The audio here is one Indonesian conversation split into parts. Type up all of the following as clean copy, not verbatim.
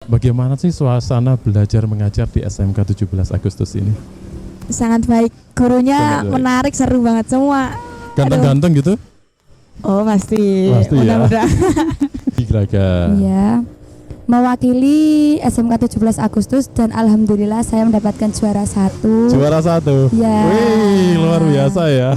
Bagaimana sih suasana belajar mengajar di SMK 17 Agustus ini? Sangat baik. Gurunya Sangat baik. menarik, seru banget semua. Ganteng-ganteng gitu? Oh pasti. Pasti ya. Mudah-mudahan. Gila-gila. Iya. Mewakili SMK 17 Agustus dan alhamdulillah saya mendapatkan juara 1. Juara 1. Ya. Wih, luar biasa ya.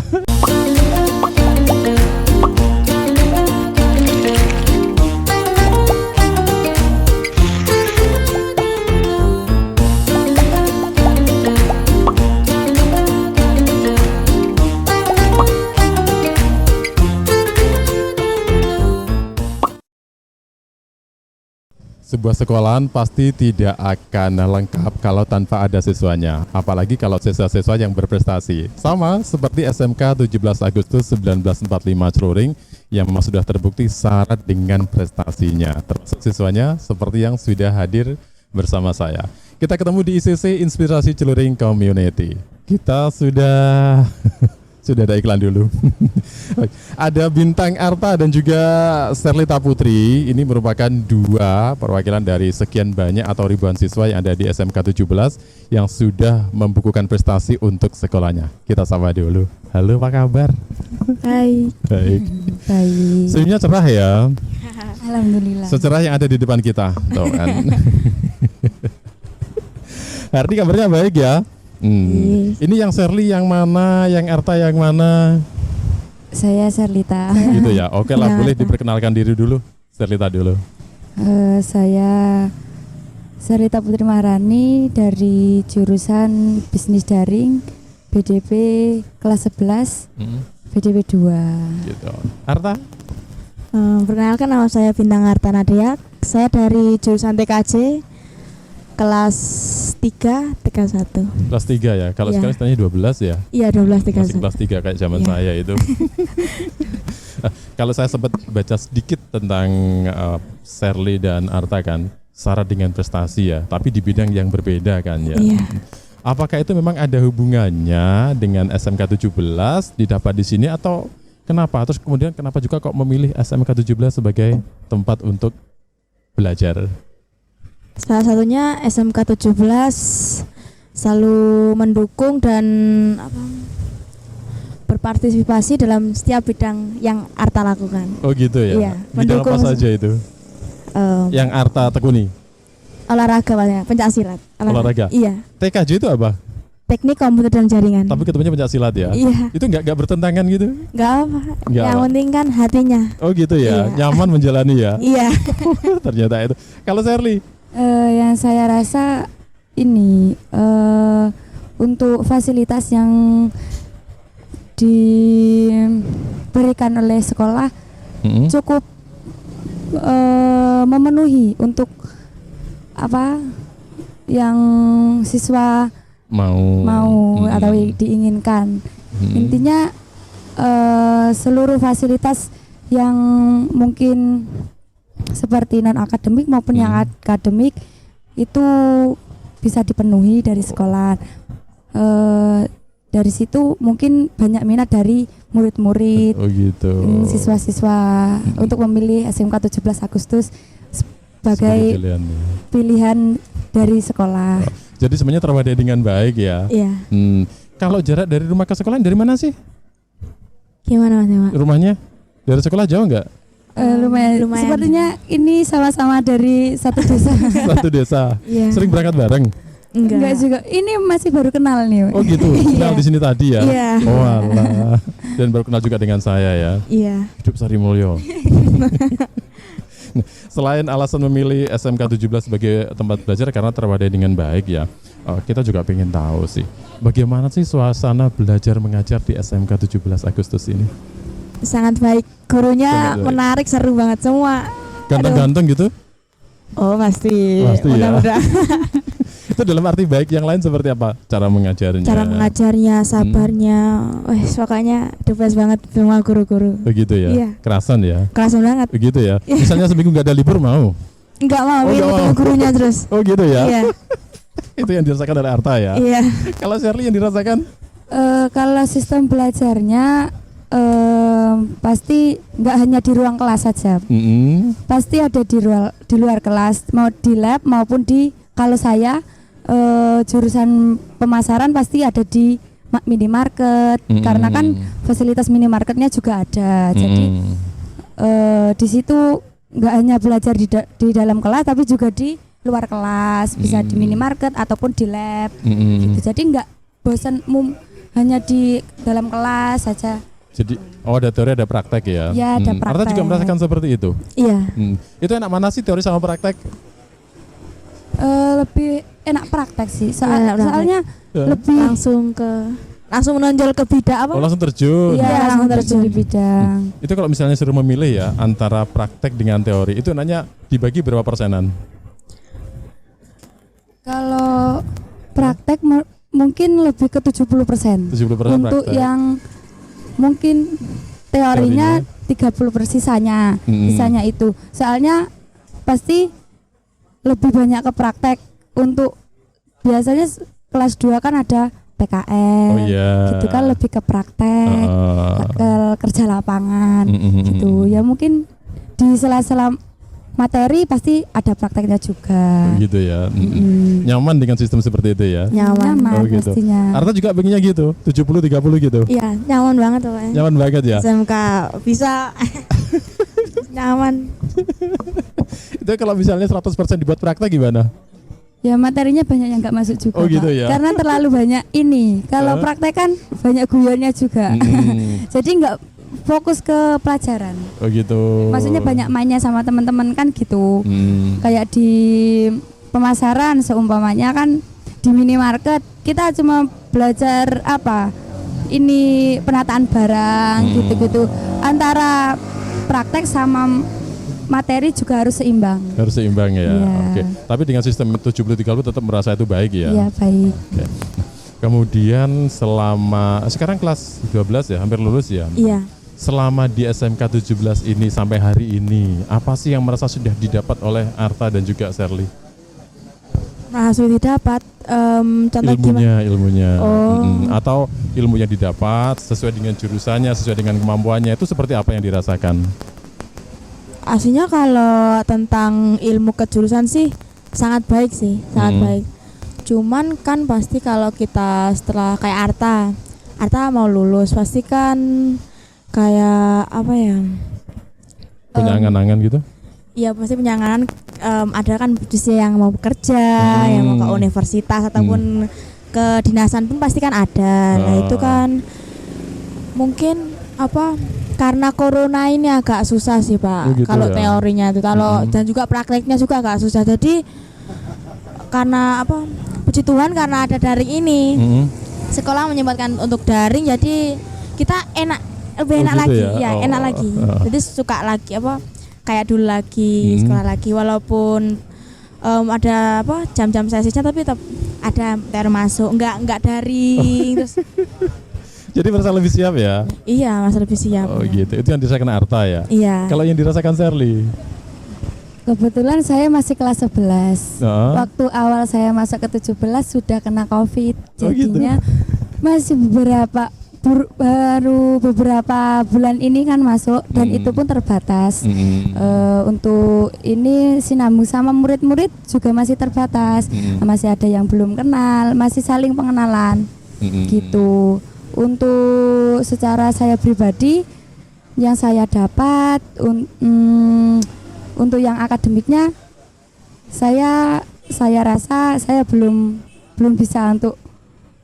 Sebuah sekolahan pasti tidak akan lengkap kalau tanpa ada siswanya, apalagi kalau siswa-siswa yang berprestasi. Sama seperti SMK 17 Agustus 1945 Ceruring yang memang sudah terbukti syarat dengan prestasinya, termasuk siswanya seperti yang sudah hadir bersama saya. Kita ketemu di ICC Inspirasi Celuring Community. Kita sudah sudah ada iklan dulu. Ada Bintang Arta dan juga Serlita Putri. Ini merupakan dua perwakilan dari sekian banyak atau ribuan siswa yang ada di SMK 17 yang sudah membukukan prestasi untuk sekolahnya. Kita sapa dulu. Halo, apa kabar? Hai. Baik. Baik. Senyumnya cerah ya. Alhamdulillah. Secerah yang ada di depan kita. Tuh kan. Arti kabarnya baik ya. Ini yang Serli yang mana, yang Arta yang mana? Saya Serlita. Gitu ya. Oke lah, Ya, boleh Arta. diperkenalkan diri dulu. Serlita dulu. Saya Serlita Putri Maharani dari jurusan Bisnis Daring BDP kelas 11 BDP 2. Gitu. Arta? Perkenalkan, nama saya Bintang Arta Nadia. Saya dari jurusan TKJ kelas 3 TK1. Kelas 3 ya. Kalau Iya. sekarang istilahnya 12 ya. Iya 12 Masih TK1. kelas 3 kayak zaman Iya. saya itu. Kalau saya sempat baca sedikit tentang Serli dan Arta kan, syarat dengan prestasi ya, tapi di bidang yang berbeda kan ya. Iya. Apakah itu memang ada hubungannya dengan SMK 17 didapat di sini atau kenapa? Terus kemudian kenapa juga kok memilih SMK 17 sebagai tempat untuk belajar? Salah satunya SMK 17 selalu mendukung dan berpartisipasi dalam setiap bidang yang Arta lakukan. Oh gitu ya. Iya, Bidang apa mendukung saja itu? Yang Arta tekuni? Olahraga banyak, pencaksilat. Olahraga? Iya. TKJ itu apa? Teknik komputer dan jaringan. Tapi ketemunya pencak silat ya? Iya. Itu nggak bertentangan gitu? Nggak apa. Nggak Yang apa. penting kan hatinya. Oh gitu ya, Iya. nyaman menjalani ya? Iya. Ternyata itu. Kalau Serli? Yang saya rasa ini untuk fasilitas yang diberikan oleh sekolah cukup memenuhi untuk apa yang siswa mau atau diinginkan. Intinya seluruh fasilitas yang mungkin seperti non akademik maupun yang akademik itu bisa dipenuhi dari sekolah. Dari situ mungkin banyak minat dari murid-murid, Oh gitu. siswa-siswa untuk memilih SMK 17 Agustus sebagai pilihan. pilihan dari sekolah. Jadi sebenarnya terwadai dengan baik ya. Iya. Kalau jarak dari rumah ke sekolah dari mana sih? Gimana Mas Dewa? Rumahnya? Dari sekolah jauh nggak? Lumayan. Lumayan. Sepertinya ini sama-sama dari satu desa. Satu desa. Iya. Sering berangkat bareng? Enggak juga. Ini masih baru kenal nih. Oh gitu. Kenal di sini tadi ya? Iya. Oh alah. Dan baru kenal juga dengan saya ya. Iya. Hidup Sari Mulyo. Selain alasan memilih SMK 17 sebagai tempat belajar karena terwadai dengan baik ya, kita juga ingin tahu sih, bagaimana sih suasana belajar mengajar di SMK 17 Agustus ini? Sangat baik. Gurunya Sangat baik. menarik, seru banget semua. Ganteng-ganteng gitu? Oh pasti. Pasti ya. Mudah-mudahan. Itu dalam arti baik, yang lain seperti apa cara mengajarnya? Cara mengajarnya, sabarnya, pokoknya the best banget semua guru-guru. Begitu ya? Iya. Kerasan ya? Kerasan banget. Begitu ya? Misalnya seminggu nggak ada libur mau? Enggak mau, Oh, ingin nggak ketemu mau. gurunya terus. Oh gitu ya? Iya. Itu yang dirasakan oleh Arta ya? Iya. Kalau Shirley yang dirasakan? Kalau sistem belajarnya pasti nggak hanya di ruang kelas saja, pasti ada di luar kelas, mau di lab maupun kalau saya jurusan pemasaran pasti ada di minimarket, karena kan fasilitas minimarketnya juga ada. Jadi di situ nggak hanya belajar di dalam kelas, tapi juga di luar kelas, bisa di minimarket ataupun di lab gitu. Jadi nggak bosan hanya di dalam kelas saja. Jadi ada teori ada praktek ya? Ya, ada praktek. Arta juga merasakan seperti itu? Iya. Itu enak mana sih, teori sama praktek? Lebih enak praktek sih, Enak praktek. soalnya lebih langsung menonjol ke bidang apa? Langsung terjun? ya, langsung terjun di bidang. Itu kalau misalnya suruh memilih ya antara praktek dengan teori, itu nanya dibagi berapa persenan? Kalau praktek mungkin lebih ke 70%. 70% Untuk praktek. yang mungkin teorinya 30% sisanya. Sisanya itu. Soalnya pasti lebih banyak ke praktek. Untuk biasanya kelas 2 kan ada PKL. Gitu kan lebih ke praktek, ke kerja lapangan gitu. Ya mungkin di sela-sela materi pasti ada prakteknya juga. Gitu ya. Nyaman dengan sistem seperti itu ya? Nyaman. Gitu. Pastinya. Arta juga pengennya gitu, 70-30 gitu? Iya, nyaman banget pokoknya. Nyaman banget ya? SMK bisa nyaman. Itu kalau misalnya 100% dibuat praktek gimana? Ya materinya banyak yang nggak masuk juga. Oh gitu Pak. ya? Karena terlalu banyak ini. Kalau praktek kan banyak guyonnya juga. Jadi nggak fokus ke pelajaran. Oh gitu. Maksudnya banyak mainnya sama teman-teman kan gitu. Kayak di pemasaran seumpamanya kan di minimarket kita cuma belajar apa? Ini penataan barang gitu-gitu. Antara praktek sama materi juga harus seimbang. Harus seimbang ya. Iya. Oke. Tapi dengan sistem 70-30 tetap merasa itu baik ya. Iya, baik. Oke. Kemudian selama sekarang kelas 12 ya, hampir lulus ya. Iya. Selama di SMK 17 ini sampai hari ini, apa sih yang merasa sudah didapat oleh Arta dan juga Sherly? Merasa didapat contoh gimana? Ilmunya. Oh. Atau ilmu yang didapat sesuai dengan jurusannya, sesuai dengan kemampuannya, itu seperti apa yang dirasakan? Aslinya kalau tentang ilmu kejurusan sih sangat baik sih, sangat baik. Cuman kan pasti kalau kita setelah kayak Arta mau lulus pasti kan kayak apa ya? Punya angan-angan gitu? Iya pasti punya angan, ada kan usia yang mau bekerja, yang mau ke universitas ataupun ke dinasan pun pasti kan ada. Nah itu kan mungkin apa? Karena corona ini agak susah sih Pak. Oh gitu kalau ya? teorinya itu, kalau dan juga prakteknya juga agak susah. Jadi karena apa? Puji Tuhan karena ada daring ini, sekolah menyempatkan untuk daring, jadi kita lebih enak gitu lagi, ya? enak lagi. Jadi suka lagi apa? Kayak dulu lagi sekolah lagi, walaupun ada apa jam-jam sesinya, tapi tetap ada termasuk nggak daring terus. Jadi merasa lebih siap ya? Iya, masa lebih siap. Oh gitu, itu yang dirasakan Arta ya? Iya. Kalau yang dirasakan Sherly? Kebetulan saya masih kelas 11. Waktu awal saya masuk ke 17 sudah kena COVID. Jadinya masih baru beberapa bulan ini kan masuk, dan itu pun terbatas. Untuk ini sinambung sama murid-murid juga masih terbatas. Masih ada yang belum kenal, masih saling pengenalan. Gitu. Untuk secara saya pribadi yang saya dapat untuk yang akademiknya saya rasa saya belum bisa untuk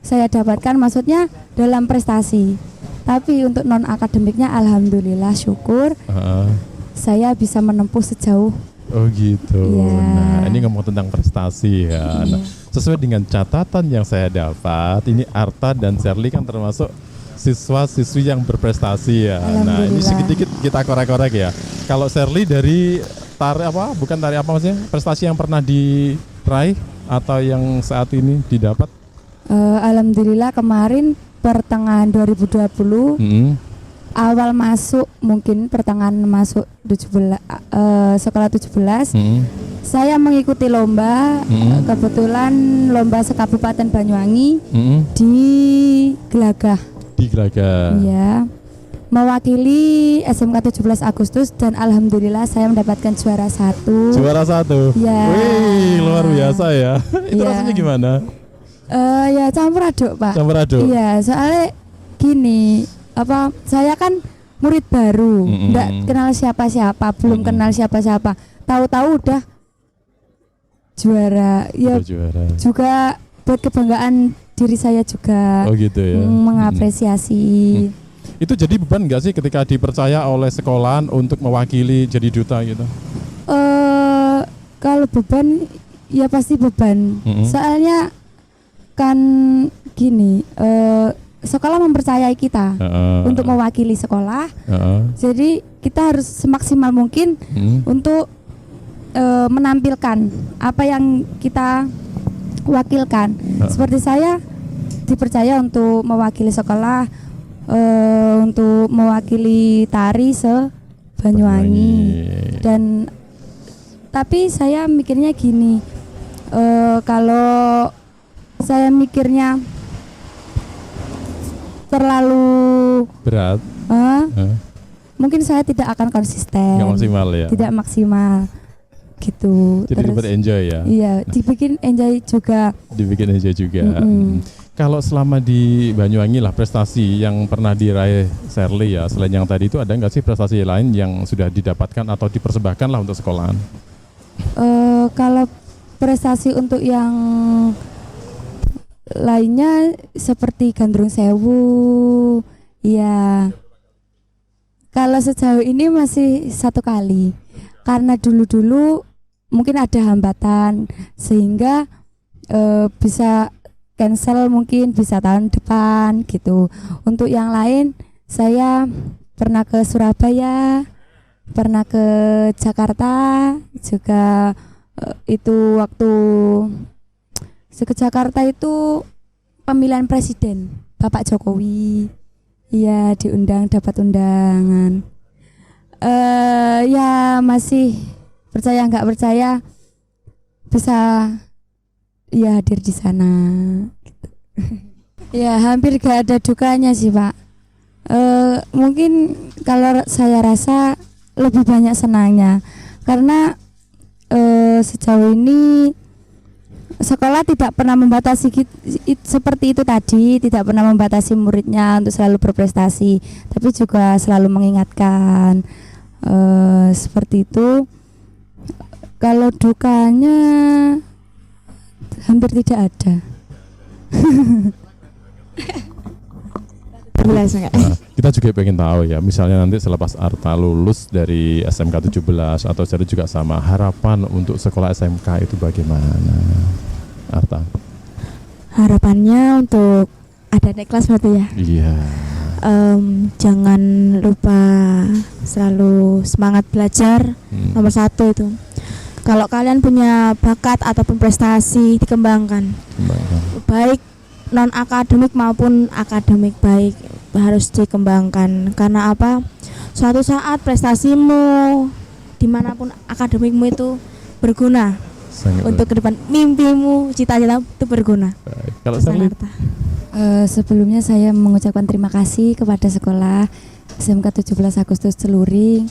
saya dapatkan, maksudnya dalam prestasi. Tapi untuk non akademiknya alhamdulillah syukur saya bisa menempuh sejauh. Oh gitu. Ya. Nah, ini ngomong tentang prestasi ya. Nah, sesuai dengan catatan yang saya dapat, ini Arta dan Sherly kan termasuk siswa-siswi yang berprestasi ya. Nah, ini sedikit kita korek-korek ya. Kalau Sherly dari prestasi yang pernah diraih atau yang saat ini didapat? Alhamdulillah kemarin pertengahan 2020 awal masuk, mungkin pertengahan masuk 17 sekolah 17 saya mengikuti lomba, kebetulan lomba sekabupaten Banyuwangi di Gelagah. Di Gelagah. Iya. mewakili SMK 17 Agustus dan alhamdulillah saya mendapatkan juara 1. Juara 1. Ya. Wih, luar biasa ya. Itu Ya. rasanya gimana? Ya campur aduk, Pak. Campur aduk. Iya, soalnya gini, saya kan murid baru, enggak kenal siapa-siapa, belum kenal siapa-siapa. Tahu-tahu udah juara. Ya, Udah juara. juga buat kebanggaan diri saya juga. Oh gitu ya. Mengapresiasi. Itu jadi beban nggak sih ketika dipercaya oleh sekolahan untuk mewakili jadi duta gitu? Kalau beban ya pasti beban. Soalnya kan gini, sekolah mempercayai kita untuk mewakili sekolah. Jadi kita harus semaksimal mungkin untuk menampilkan apa yang kita wakilkan. Seperti saya dipercaya untuk mewakili sekolah, untuk mewakili tari se-Banyuwangi. Dan tapi saya mikirnya gini, kalau saya mikirnya terlalu berat, mungkin saya tidak akan konsisten, nggak maksimal ya. tidak maksimal gitu. Jadi dapat enjoy ya. Iya, dibikin enjoy juga. Dibikin enjoy juga. Kalau selama di Banyuwangi lah prestasi yang pernah diraih Sherly ya, selain yang tadi itu ada nggak sih prestasi lain yang sudah didapatkan atau dipersembahkan lah untuk sekolahan? Kalau prestasi untuk yang lainnya seperti Gandrung Sewu, ya. Kalau sejauh ini masih 1 kali, karena dulu mungkin ada hambatan sehingga bisa cancel, mungkin bisa tahun depan gitu. Untuk yang lain saya pernah ke Surabaya, pernah ke Jakarta juga. Itu waktu ke Jakarta itu pemilihan presiden Bapak Jokowi, iya diundang, dapat undangan. Ya masih percaya nggak percaya bisa ya hadir di sana gitu. Ya hampir gak ada dukanya sih, Pak. Mungkin kalau saya rasa lebih banyak senangnya, karena sejauh ini sekolah tidak pernah membatasi seperti itu tadi, tidak pernah membatasi muridnya untuk selalu berprestasi, tapi juga selalu mengingatkan seperti itu. Kalau dukanya hampir tidak ada. Nah, kita juga pengen tahu ya, misalnya nanti selepas Arta lulus dari SMK 17 atau Sherly juga sama, harapan untuk sekolah SMK itu bagaimana, Arta? Harapannya untuk ada naik kelas berarti ya. Iya. Jangan lupa selalu semangat belajar, nomor 1 itu. Kalau kalian punya bakat ataupun prestasi, dikembangkan. Baik non akademik maupun akademik, baik harus dikembangkan. Karena apa? Suatu saat prestasimu dimanapun akademikmu itu berguna. Untuk ke depan mimpimu, cita-cita itu berguna. Kalau Sherly? Sebelumnya saya mengucapkan terima kasih kepada sekolah SMK 17 Agustus Celuring.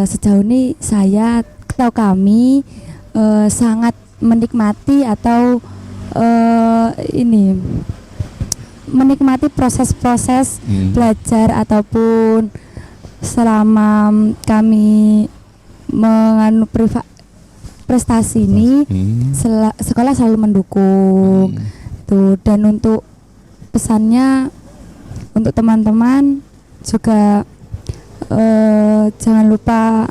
Sejauh ini saya atau kami sangat menikmati atau menikmati proses-proses belajar ataupun selama kami prestasi ini sekolah selalu mendukung tuh. Dan untuk pesannya untuk teman-teman juga jangan lupa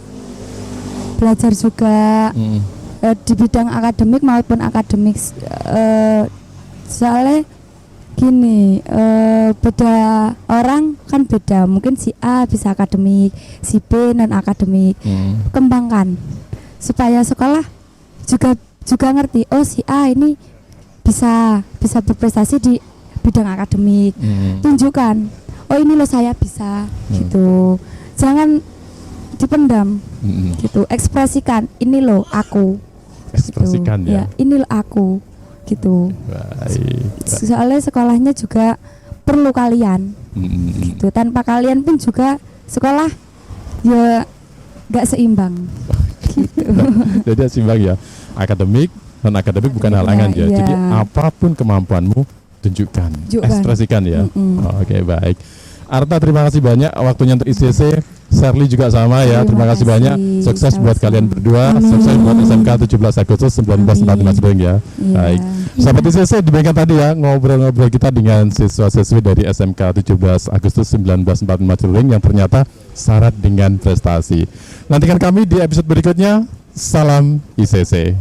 belajar juga di bidang akademik maupun akademik. Soalnya gini, beda orang kan beda, mungkin si A bisa akademik, si B non akademik. Kembangkan supaya sekolah juga ngerti, oh si A ini bisa berprestasi di bidang akademik. Tunjukkan, oh ini loh saya bisa gitu. Jangan dipendam gitu, ekspresikan, ini loh aku, ekspresikan gitu. Ya ini loh aku gitu. Baik. Soalnya sekolahnya juga perlu kalian. Gitu. Tanpa kalian pun juga sekolah ya nggak seimbang. Gitu. Jadi seimbang ya. Akademik dan akademik bukan halangan ya. Jadi apapun kemampuanmu tunjukkan, ekspresikan ya. Oke, baik. Arta, terima kasih banyak waktunya untuk ICC. Shirley juga sama ya. Terima kasih banyak. Sukses buat kalian berdua. Sukses buat SMK 17 Agustus 1945 ya. Baik. Sahabat ICC, demikian tadi ya ngobrol-ngobrol kita dengan siswa-siswi dari SMK 17 Agustus 1945 Ceruring yang ternyata syarat dengan prestasi. Nantikan kami di episode berikutnya. Salam ICC.